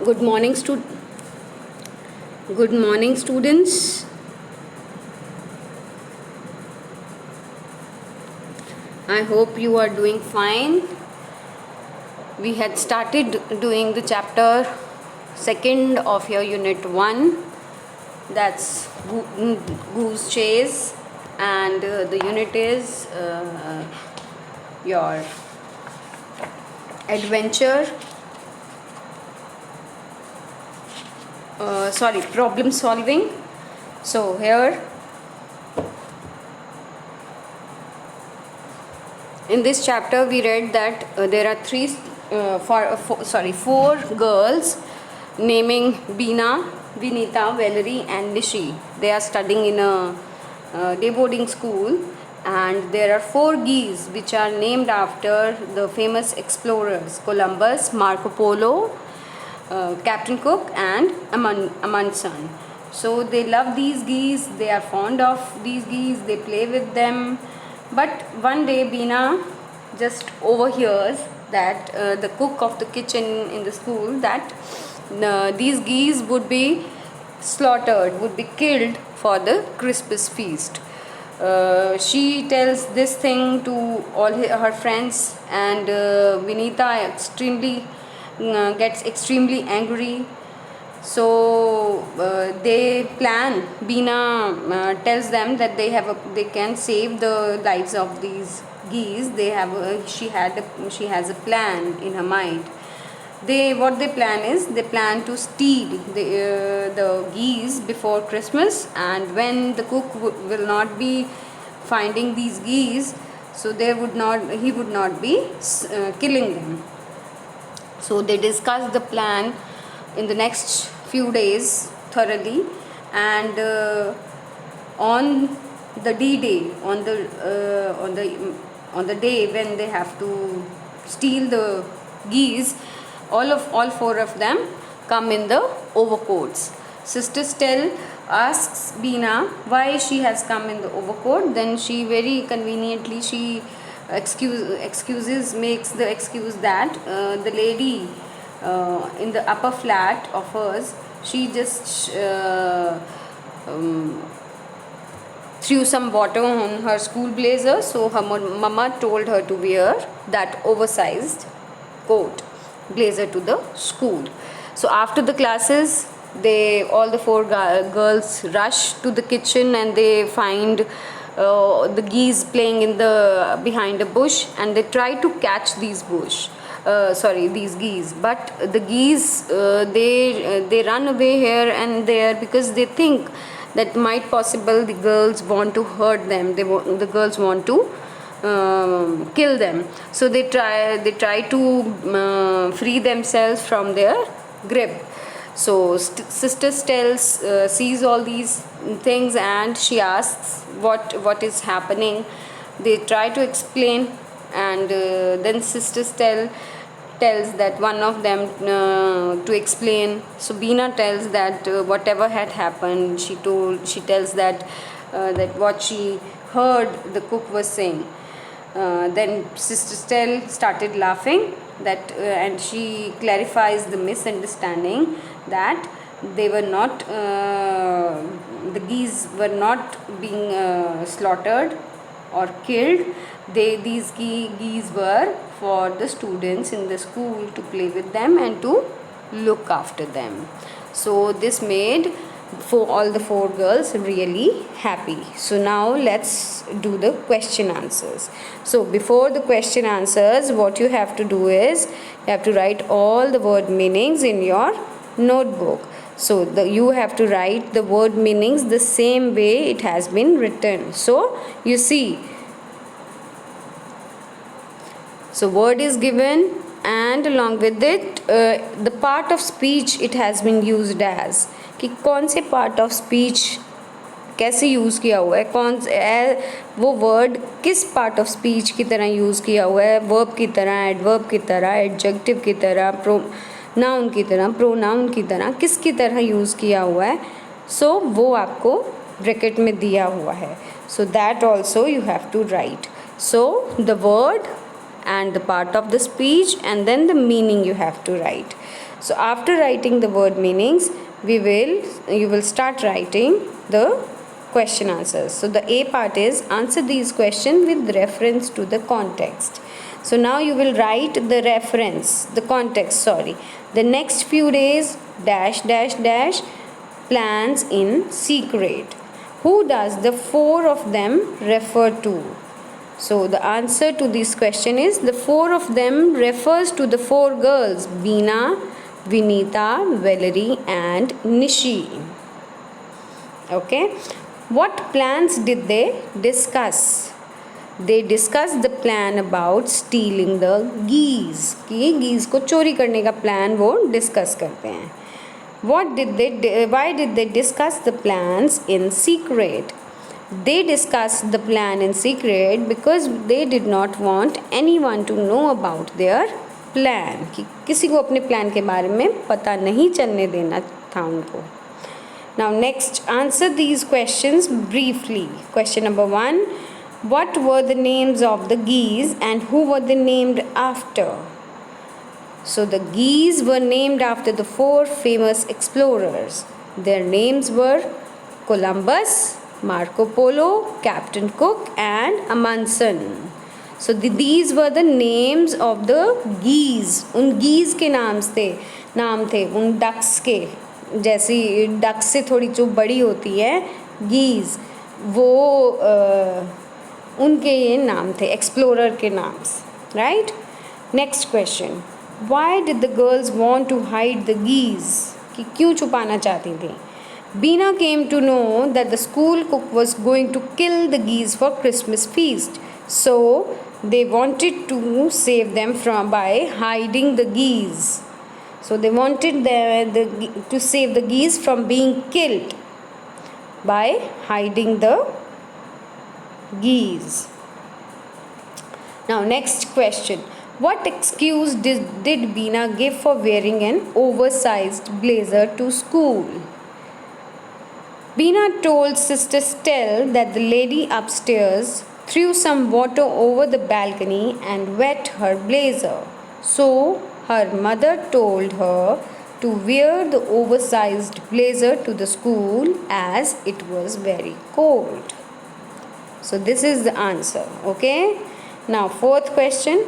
Good morning, Good morning, students. I hope you are doing fine. We had started doing the chapter second of your unit 1. That's Goose Chase, and the unit is your adventure. Problem solving. So here in this chapter we read that there are four girls naming Beena, Vinita, Valerie and Nishi. They are studying in a day boarding school, and there are four geese which are named after the famous explorers Columbus, Marco Polo, Captain Cook and Amundsen. So they love these geese, they are fond of these geese, they play with them. But one day Beena just overhears that the cook of the kitchen in the school that these geese would be slaughtered, would be killed for the Christmas feast. She tells this thing to all her friends, and Vinita gets extremely angry. So they plan. Beena tells them that they can save the lives of these geese. She has a plan in her mind. What they plan is they plan to steal the geese before Christmas, and when the cook will not be finding these geese, so he would not be killing them. So they discuss the plan in the next few days thoroughly, and on the D-Day, on the day when they have to steal the geese, all four of them come in the overcoats. Sister Stell asks Beena why she has come in the overcoat. Then she very conveniently makes the excuse that the lady in the upper flat of hers, she just threw some water on her school blazer, so her mama told her to wear that oversized blazer to the school. So after the classes, all the four girls rush to the kitchen, and they find the geese playing behind a bush, and they try to catch these geese, but the geese they run away here and there because they think that might possible the girls want to hurt them. The girls want to kill them, so they try to free themselves from their grip. So Sister Stell sees all these things, and she asks what is happening. They try to explain, and then Sister Stell tells that one of them to explain. So Beena tells that whatever had happened, she tells that what she heard the cook was saying. Then Sister Stell started laughing, and she clarifies the misunderstanding that they were not the geese were not being slaughtered or killed. These geese were for the students in the school to play with them and to look after them. So this made all the four girls really happy. So now let's do the question answers. So before the question answers, what you have to do is you have to write all the word meanings in your notebook. So you have to write the word meanings the same way it has been written. So you see, so word is given, and along with it the part of speech it has been used as, कि कौन से part of speech कैसे use किया हुआ है, वो word किस part of speech की तरह यूज़ किया हुआ है, वर्ब की तरह, एडवर्ब की तरह, एडजेक्टिव की तरह, नाउन की तरह, प्रोनाउन की तरह, किसकी तरह यूज़ किया हुआ है. सो वो आपको ब्रैकेट में दिया हुआ है. So that also you have to write. So the word and the part of the speech, and then the meaning you have to write. So after writing the word meanings, you will start writing the question answers. So the A part is answer these questions with reference to the context. So now you will write the reference, the context, sorry. The next few days, dash, dash, dash, plans in secret. Who does the four of them refer to? So the answer to this question is the four of them refers to the four girls, Beena, Vinita, Valerie and Nishi. Okay. What plans did they discuss? They discussed the plan about stealing the geese. कि geese को चोरी करने का plan वो discuss करते हैं. Why did they discuss the plans in secret? They discussed the plan in secret because they did not want anyone to know about their plan. कि किसी को अपने plan के बारे में पता नहीं चलने देना था उनको. Now next, answer these questions briefly. Question number 1. What were the names of the geese and who were they named after? So the geese were named after the four famous explorers. Their names were Columbus, Marco Polo, Captain Cook and Amundsen. So these were the names of the geese. उन geese के नाम थे उन ducks के. जैसी ducks से थोड़ी जो बड़ी होती है geese, वो उनके ये नाम थे, explorer के नाम. Right? Next question. Why did the girls want to hide the geese? कि क्यों छुपाना चाहती थी? Beena came to know that the school cook was going to kill the geese for Christmas feast. So they wanted to save them by hiding the geese. So they wanted to save the geese from being killed by hiding the geese. Now next question. What excuse did Beena give for wearing an oversized blazer to school? Beena told Sister Stell that the lady upstairs threw some water over the balcony and wet her blazer. So her mother told her to wear the oversized blazer to the school as it was very cold. So this is the answer. Okay. Now fourth question.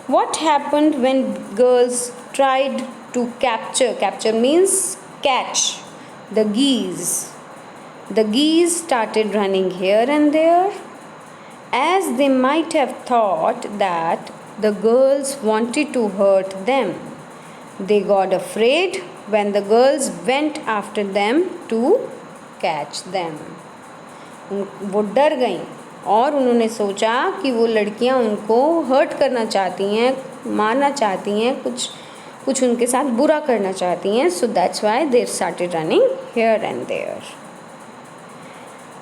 What happened when girls tried to capture means catch, the geese? The geese started running here and there, as they might have thought that the girls wanted to hurt them. They got afraid when the girls went after them to catch them. वो डर गईं और उन्होंने सोचा कि वो लड़कियां उनको हर्ट करना चाहती हैं, मारना चाहती हैं, कुछ उनके साथ बुरा करना चाहती हैं. So that's why they started running here and there.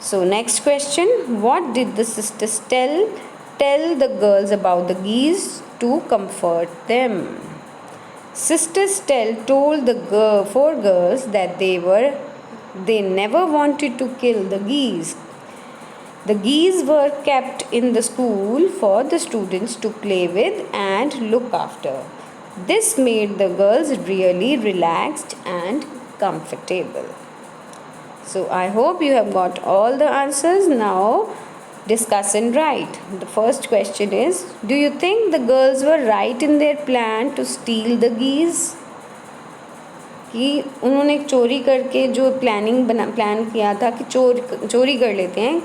So next question. What did the sisters tell the girls about the geese to comfort them? Sister Stell told the four girls that they never wanted to kill the geese. The geese were kept in the school for the students to play with and look after. This made the girls really relaxed and comfortable. So I hope you have got all the answers. Now discuss and write. The first question is, do you think the girls were right in their plan to steal the geese? कि उन्होंने चोरी करके जो plan किया था कि चोरी कर लेते हैं,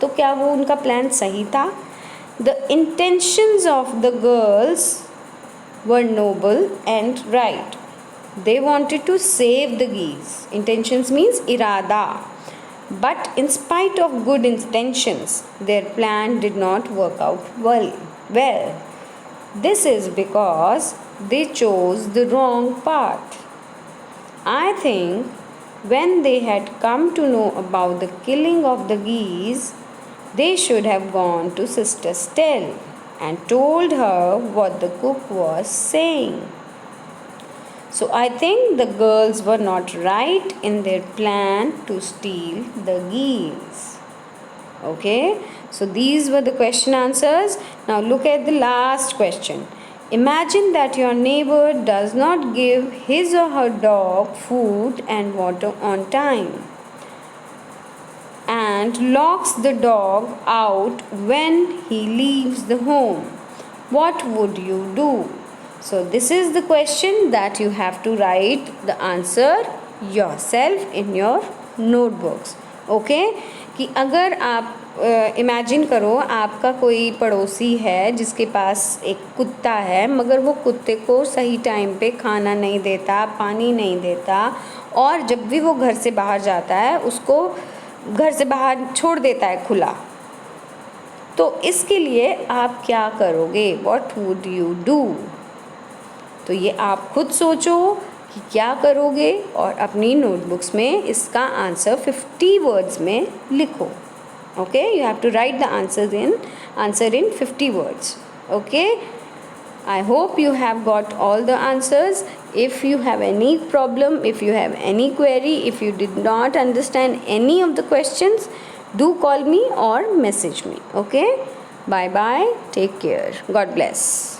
तो क्या वो उनका प्लान सही था? The intentions of the girls were noble and right. They wanted to save the geese. Intentions means irada. But in spite of good intentions, their plan did not work out well. This is because they chose the wrong path. I think when they had come to know about the killing of the geese, they should have gone to Sister Stell and told her what the cook was saying. So I think the girls were not right in their plan to steal the geese. Okay, So these were the question answers. Now look at the last question. Imagine that your neighbor does not give his or her dog food and water on time and locks the dog out when he leaves the home. What would you do? So this is the question that you have to write the answer yourself in your notebooks. Okay? कि अगर आप imagine करो आपका कोई पड़ोसी है जिसके पास एक कुत्ता है, मगर वो कुत्ते को सही टाइम पे खाना नहीं देता, पानी नहीं देता, और जब भी वो घर से बाहर जाता है उसको घर से बाहर छोड़ देता है खुला, तो इसके लिए आप क्या करोगे? What would you do? तो ये आप खुद सोचो कि क्या करोगे और अपनी नोटबुक्स में इसका आंसर 50 वर्ड्स में लिखो. Okay, you have to write the answer in 50 words. Okay, I hope you have got all the answers. If you have any problem, if you have any query, if you did not understand any of the questions, do call me or message me. Okay, bye bye, take care, God bless.